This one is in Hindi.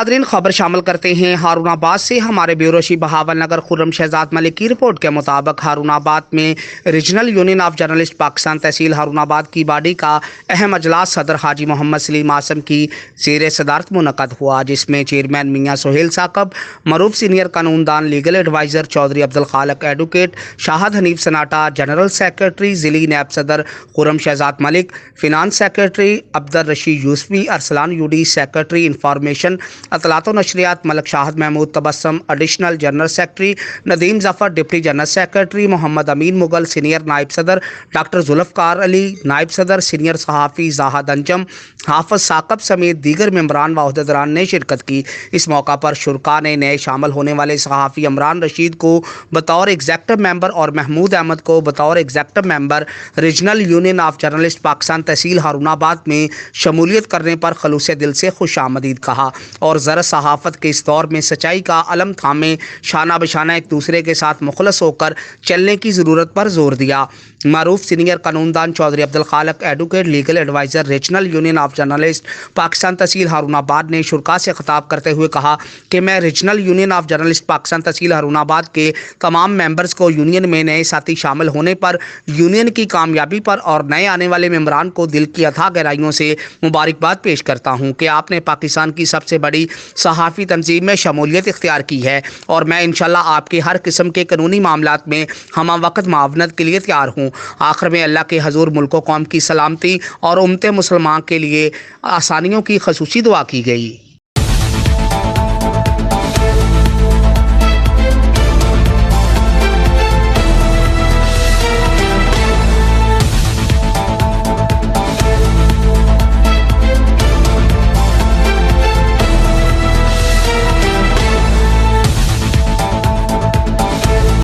नाज़रीन, खबर शामिल करते हैं हारूनाबाद से। हमारे bureau chief Bahawalnagar Khurram Shahzad Malik की रिपोर्ट के मुताबिक हारूनाबाद में regional union of journalist Pakistan तहसील हारूनाबाद की बॉडी का अहम अजलास सदर हाजी मोहम्मद सलीम आसम की ज़ेर सदारत मुनक़द हुआ, जिसमें चेयरमैन मियाँ सोहेल साकब, मरूफ सीनियर कानूनदान legal adviser Chaudhry Abdul Khaliq advocate, Shahid Hanif Sanata general secretary ज़िली नैब सदर खुर्रम शहजाद मलिक, फिनांस सेक्रेटरी अब्दुल रशीद यूसफी, अरसलान यूडी सेक्रेटरी इंफॉर्मेशन अतलात व नशरियात Malik Shahid Mahmood Tabassum, additional general secretary Nadeem Zafar, deputy general secretary Mohammad Amin Mughal, senior नायब सदर डॉक्टर जुल्फ़कार अली, नायब सदर सीनियर सहाफ़ी जाहद अंजम, हाफिज साकब समेत दीगर मेम्बरान व अहदेदारान ने शिरकत की। इस मौका पर शुरका ने नए शामिल होने वाले सहाफ़ी इमरान रशीद को बतौर एग्जेक्टिव मेंबर और महमूद अहमद को बतौर executive member regional union of journalist Pakistan तहसील हारूनाबाद में शमूलियत करने पर खलूस दिल से खुश आमदीद कहा और ज़रा सहाफ़त के इस दौर में सच्चाई का अलम थामे शाना बशाना एक दूसरे के साथ मुखलस होकर चलने की ज़रूरत पर जोर दिया। मारूफ सीनियर कानूनदान Chaudhry Abdul Khaliq advocate legal adviser regional union of journalist Pakistan तहसील हारूनाबाद ने शुरका से खिताब करते हुए कहा कि मैं regional union of journalist Pakistan तहसील हारूनाबाद के तमाम मेंबर्स को यूनियन में नए साथी शामिल होने पर, यूनियन की कामयाबी पर और नए आने वाले मेम्बरान को दिल की अथाह गहराइयों से मुबारकबाद पेश करता हूँ कि आपने पाकिस्तान की सबसे बड़ी सहाफ़ी तंजीम में शमूलियत इख्तियार की है और मैं इंशाल्लाह आपके हर किस्म के कानूनी मामलात में हम वक्त मावनत के लिए तैयार हूँ। आखिर में अल्लाह के हजूर मुल्क कौम की सलामती और उम्मत मुसलमान के लिए आसानियों की खसूसी दुआ की गई।